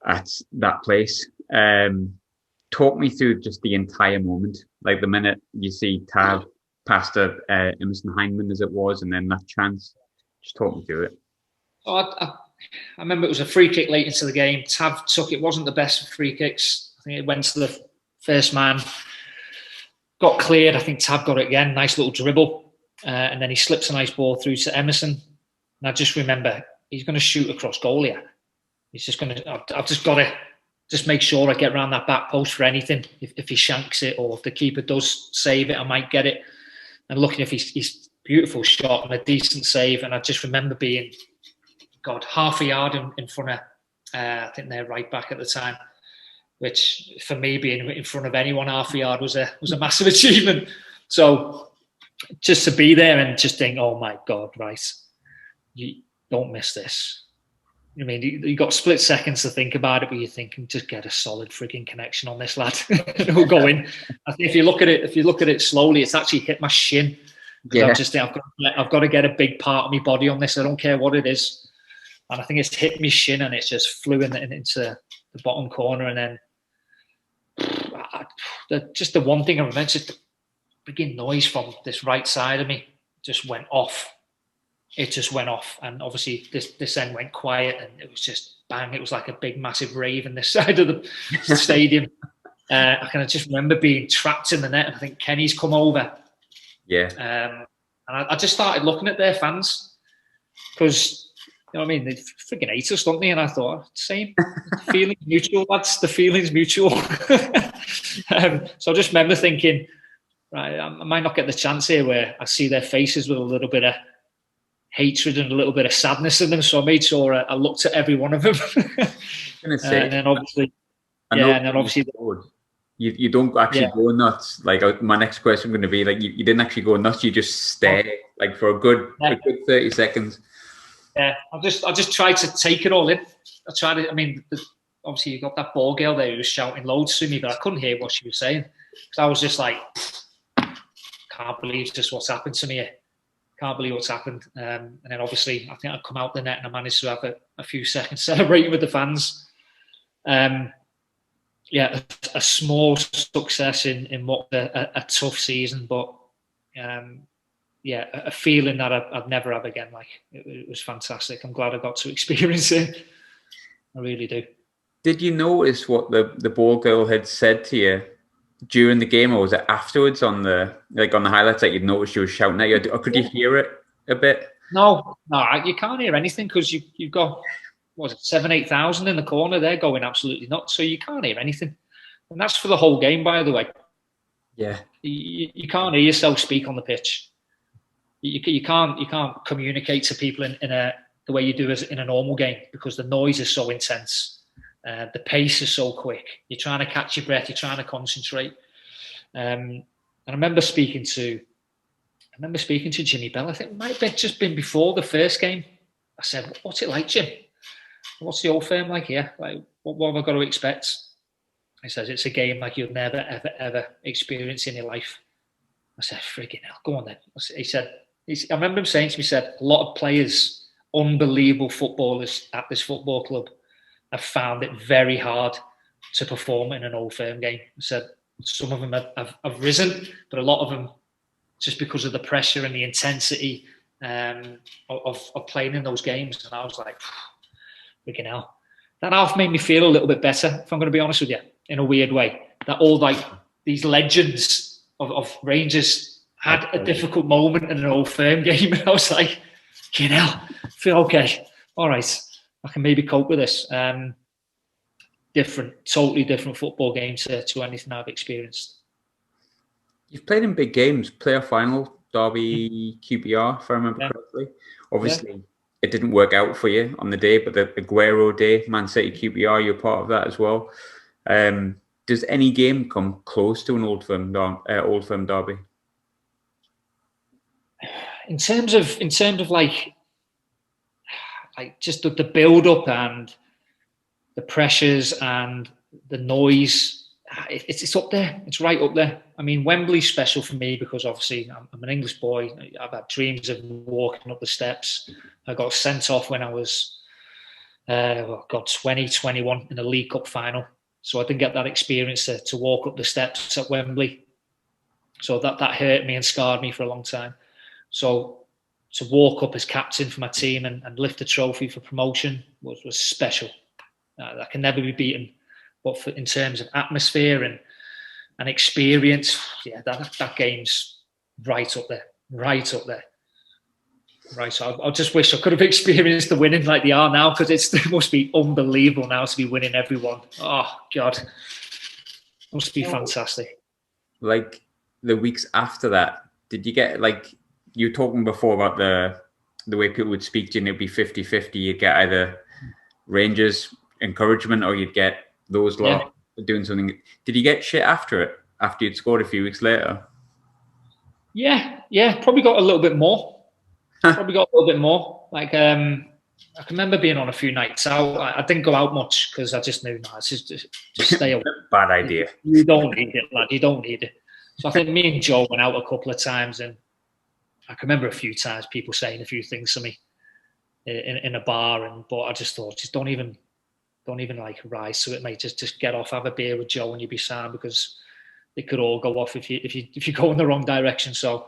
at that place. Talk me through just the entire moment, like the minute you see Tav past Emerson Heineman as it was, and then that chance. Just talk me through it. I remember it was a free kick late into the game. Tav took it. Wasn't the best free kicks. I think it went to the first man, got cleared. I think Tav got it again. Nice little dribble. And then he slips a nice ball through to Emerson. And I just remember he's going to shoot across goal here. He's just going to, I've just got to just make sure I get around that back post for anything. If he shanks it or if the keeper does save it, I might get it. And looking if he's beautiful shot and a decent save. And I just remember being, half a yard in front of, I think they're right back at the time. Which for me, being in front of anyone half a yard was a massive achievement. So just to be there and just think, oh my God, right, you don't miss this. I mean, you got split seconds to think about it, but you're thinking, just get a solid freaking connection on this lad. It'll go in. I think if you look at it slowly, it's actually hit my shin. Yeah. I'm just thinking, I've got to get a big part of my body on this. I don't care what it is. And I think it's hit my shin and it's just flew into the bottom corner, and then just the one thing I remember, just the big noise from this right side of me just went off. It just went off, and obviously this end went quiet, and it was just bang. It was like a big, massive rave in this side of the stadium. I can just remember being trapped in the net, and I think Kenny's come over. Yeah. And I just started looking at their fans because. You know what I mean? They freaking hate us, don't they? And I thought, same. Feelings mutual, lads. The feeling's mutual. So I just remember thinking, right, I might not get the chance here where I see their faces with a little bit of hatred and a little bit of sadness in them. So I made sure I looked at every one of them. Gonna say, and then obviously, you don't actually go nuts. Like my next question going to be like, you didn't actually go nuts. You just stare like for a good 30 seconds. Yeah, I just tried to take it all in. Obviously you got that ball girl there who was shouting loads to me, but I couldn't hear what she was saying. So I was just like, can't believe just what's happened to me here. Can't believe what's happened. And then obviously I think I come out the net and I managed to have a few seconds celebrating with the fans. A small success in what a tough season, but a feeling that I'd never have again. Like it was fantastic. I'm glad I got to experience it. I really do. Did you notice what the ball girl had said to you during the game, or was it afterwards on the highlights that you'd noticed she was shouting at you, or could you hear it a bit? No, you can't hear anything because you've got 7,000-8,000 in the corner there going absolutely nuts, so you can't hear anything, and that's for the whole game, by the way. Yeah, you can't hear yourself speak on the pitch. You can't communicate to people in the way you do as in a normal game because the noise is so intense. The pace is so quick. You're trying to catch your breath. You're trying to concentrate. And I remember speaking to Jimmy Bell. I think it might have just been before the first game. I said, "What's it like, Jim? What's the Old Firm like here? Like, what have I got to expect?" He says, "It's a game like you'll never, ever, ever experience in your life." I said, "Friggin' hell, go on then." He said, I remember him saying to me, he said, "A lot of players, unbelievable footballers at this football club, have found it very hard to perform in an Old Firm game." I said, "Some of them have risen, but a lot of them just because of the pressure and the intensity of playing in those games." And I was like, freaking hell. That half made me feel a little bit better, if I'm going to be honest with you, in a weird way. That all like these legends of Rangers had a difficult moment in an Old Firm game. And I was like, you know, I feel okay. All right. I can maybe cope with this. Totally different football game to anything I've experienced. You've played in big games, playoff final, Derby, QPR, if I remember correctly. Obviously, it didn't work out for you on the day, but the Aguero day, Man City, QPR, you're part of that as well. Does any game come close to an Old Firm derby? In terms of like just the build up and the pressures and the noise, it's up there. It's right up there. I mean, Wembley's special for me because obviously I'm an English boy. I've had dreams of walking up the steps. I got sent off when I was 21 in the League Cup final. So I didn't get that experience to walk up the steps at Wembley. So that hurt me and scarred me for a long time. So to walk up as captain for my team and lift the trophy for promotion was special. That can never be beaten. But in terms of atmosphere and experience, that game's right up there. Right, so I just wish I could have experienced the winning like they are now, because it must be unbelievable now to be winning everyone. Oh, God. Must be fantastic. Like, the weeks after that, did you get, like, you were talking before about the way people would speak to you, and it'd be 50-50. You'd get either Rangers encouragement or you'd get those lot doing something. Did you get shit after it, after you'd scored a few weeks later? Yeah, probably got a little bit more. Like, I can remember being on a few nights out. I didn't go out much because I just knew, just stay away. Bad idea. You don't need it, lad. You don't need it. So I think me and Joe went out a couple of times, and I can remember a few times people saying a few things to me in a bar, but I just thought, just don't even like rise to it, mate. Just get off, have a beer with Joe, and you'll be sound, because it could all go off if you go in the wrong direction. So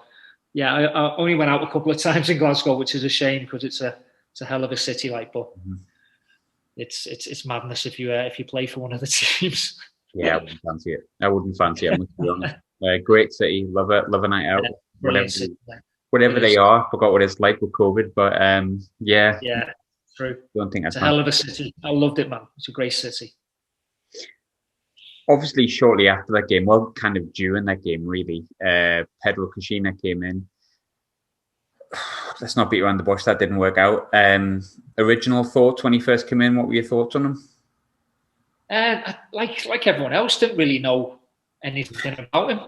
yeah, I only went out a couple of times in Glasgow, which is a shame because it's a hell of a city, like. But it's madness if you play for one of the teams. Yeah, I wouldn't fancy it. I must be honest. Great city, love it, love a night out. Whatever they are, forgot what it's like with COVID, but yeah, true. Don't think it's a hell of a city. I loved it, man. It's a great city. obviously shortly after that game, well, kind of during that game, really, Pedro Caixinha came in. Let's not beat around the bush. That didn't work out. Original thoughts when he first came in. What were your thoughts on him? Like everyone else, didn't really know anything about him.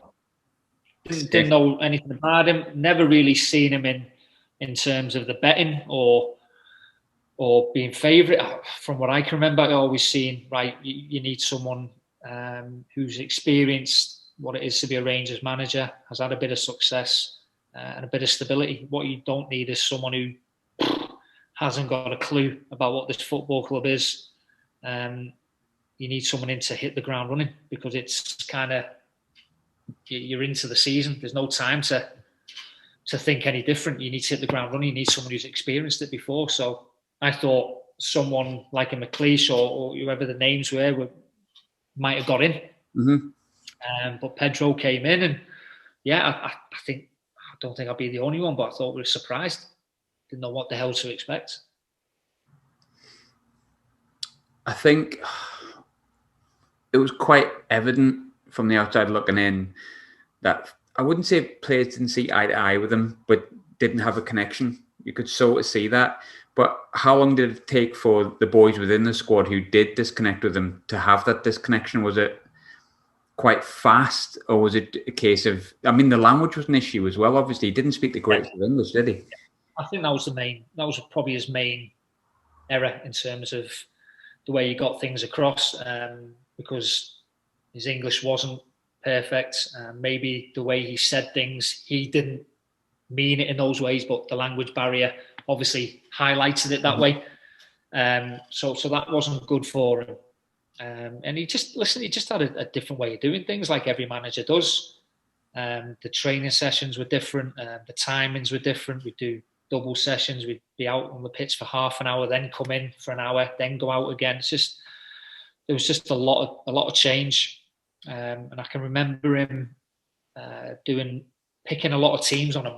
Didn't know anything about him. Never really seen him in terms of the betting or being favourite. From what I can remember, I always seen, right, you need someone who's experienced what it is to be a Rangers manager, has had a bit of success and a bit of stability. What you don't need is someone who hasn't got a clue about what this football club is. You need someone in to hit the ground running, because it's kind of, you're into the season. There's no time to think any different. You need to hit the ground running. You need someone who's experienced it before. So I thought someone like a McLeish or whoever the names were might have got in. Mm-hmm. But Pedro came in, and I don't think I'll be the only one, but I thought we were surprised. Didn't know what the hell to expect. I think it was quite evident from the outside looking in that I wouldn't say players didn't see eye to eye with him, but didn't have a connection. You could sort of see that. But how long did it take for the boys within the squad who did disconnect with him to have that disconnection? Was it quite fast, or was it a case of, I mean, the language was an issue as well, obviously. He didn't speak the greatest of English, did he? I think that was probably his main error in terms of the way he got things across, because his English wasn't perfect. Maybe the way he said things, he didn't mean it in those ways, but the language barrier obviously highlighted it that way. So that wasn't good for him. And he just had a different way of doing things, like every manager does. The training sessions were different. The timings were different. We'd do double sessions. We'd be out on the pitch for half an hour, then come in for an hour, then go out again. There was just a lot of change. And I can remember him picking a lot of teams on a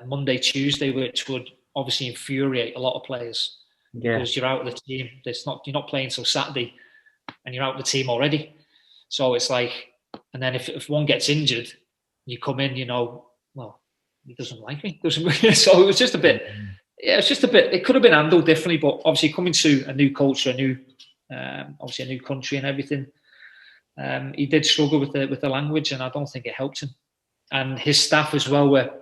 Monday, Tuesday, which would obviously infuriate a lot of players, because you're out of the team. You're not playing till Saturday, and you're out of the team already. So it's like, and then if one gets injured, you come in, well, he doesn't like me. So it was just a bit. Yeah, it's just a bit. It could have been handled differently, but obviously coming to a new culture, obviously a new country and everything, he did struggle with the language, and I don't think it helped him. And his staff as well were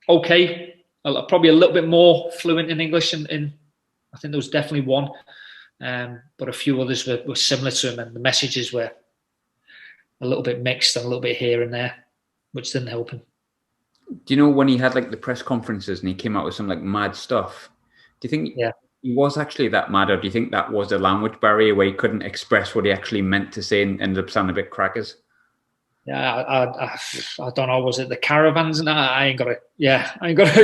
okay, probably a little bit more fluent in English, and I think there was definitely one, but a few others were similar to him, and the messages were a little bit mixed and a little bit here and there, which didn't help him. Do you know when he had like the press conferences and he came out with some like mad stuff? Do you think he was actually that mad, or do you think that was a language barrier where he couldn't express what he actually meant to say and ended up sounding a bit crackers? Yeah, I don't know. Was it the caravans and that? I ain't got a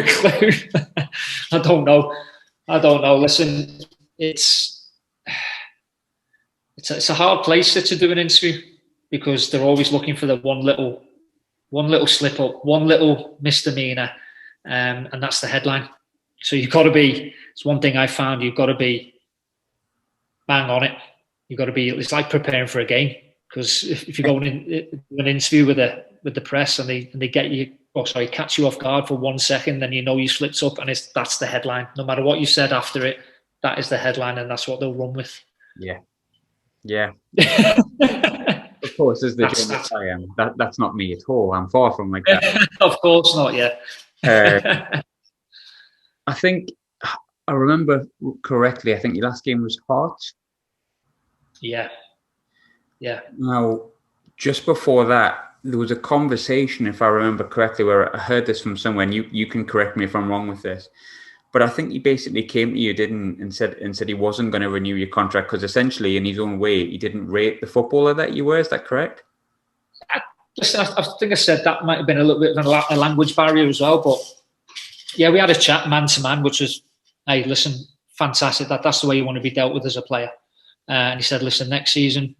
clue. I don't know. Listen, it's a hard place to do an interview, because they're always looking for the one little slip up, one little misdemeanor, and that's the headline. So you've got to be. It's one thing I found. You've got to be bang on it. You've got to be. It's like preparing for a game, because if you go in an interview with the press and they get you, catch you off guard for 1 second, then you slipped up, and that's the headline. No matter what you said after it, that is the headline, and that's what they'll run with. Yeah. Of course, as the journalist I am, that's not me at all. I'm far from like that. Of course not, yeah. I think I remember correctly. I think your last game was Hearts. Yeah. Now, just before that, there was a conversation, if I remember correctly, where I heard this from somewhere, and you can correct me if I'm wrong with this. But I think he basically came to you, and said he wasn't going to renew your contract, because essentially, in his own way, he didn't rate the footballer that you were. Is that correct? I think I said that might have been a little bit of a language barrier as well. But yeah, we had a chat man to man, which was, hey, listen, fantastic. That's the way you want to be dealt with as a player. And he said, listen, next season,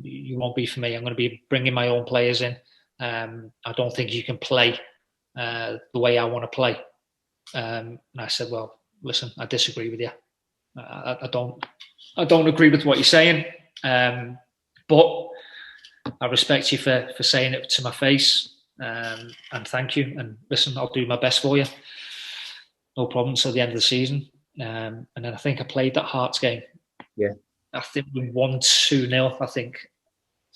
you won't be for me. I'm going to be bringing my own players in. I don't think you can play the way I want to play. And I said, well, listen, I disagree with you. I don't agree with what you're saying. But I respect you for saying it to my face, and thank you. And listen, I'll do my best for you. No problem till the end of the season. And then I think I played that Hearts game. Yeah. I think we won 2-0. I think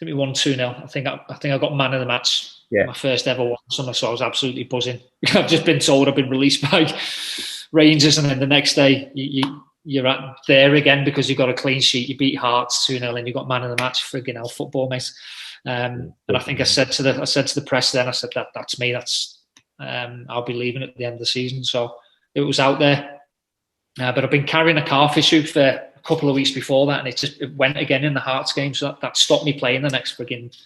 we won 2-0. I think I got man of the match. Yeah. My first ever one. So I was absolutely buzzing. I've just been told I've been released by Rangers, and then the next day you're at there again because you got a clean sheet. You beat Hearts 2-0, and you got man of the match. Friggin' hell, football, mate. And I think I said to the press then, I said that's me. I'll be leaving at the end of the season. So it was out there. But I've been carrying a calf issue for a couple of weeks before that, and it went again in the Hearts game. So that stopped me playing the next friggin'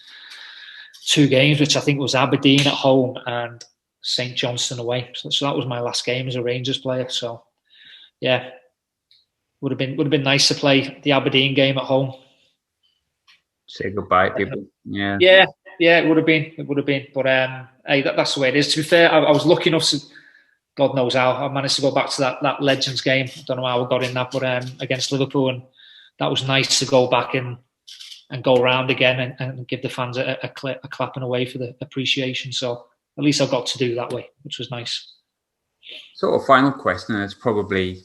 2 games, which I think was Aberdeen at home and St Johnstone away. So that was my last game as a Rangers player. So yeah, would have been nice to play the Aberdeen game at home. Say goodbye, people. Yeah. Yeah, it would have been. But hey, that's the way it is. To be fair, I was lucky enough to, God knows how, I managed to go back to that Legends game. I don't know how I got in that, but against Liverpool, and that was nice to go back and go around again and give the fans a clapping away for the appreciation. So at least I got to do that way, which was nice. Sort of final question, and it's probably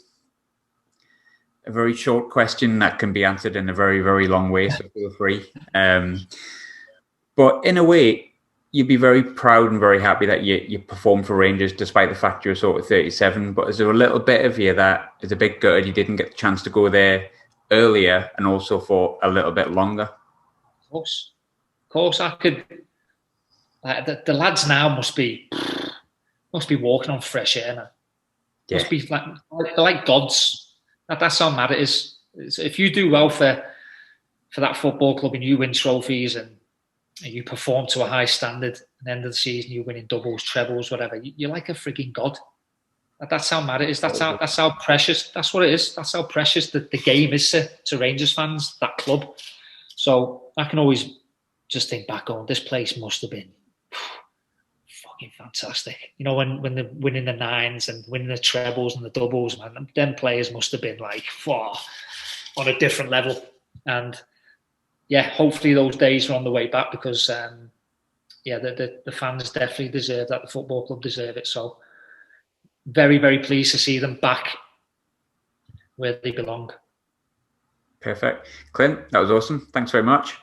a very short question that can be answered in a very, very long way, so feel free. But in a way, you'd be very proud and very happy that you performed for Rangers despite the fact you're sort of 37. But is there a little bit of you that is a bit gutted you didn't get the chance to go there earlier and also for a little bit longer? Of course, I could. The lads now must be walking on fresh air now. Yeah. Must be like gods. That's how mad it is. If you do well for that football club and you win trophies and you perform to a high standard, at the end of the season you're winning doubles, trebles, whatever, you're like a freaking god. That's how mad it is. That's how precious. That's what it is. That's how precious the game is to Rangers fans, that club. So I can always just think back on this place must have been fucking fantastic. You know, when they're winning the nines and winning the trebles and the doubles, man, them players must have been like, on a different level. And yeah, hopefully those days are on the way back because the fans definitely deserve that. The football club deserve it. So very, very pleased to see them back where they belong. Perfect. Clint, that was awesome. Thanks very much.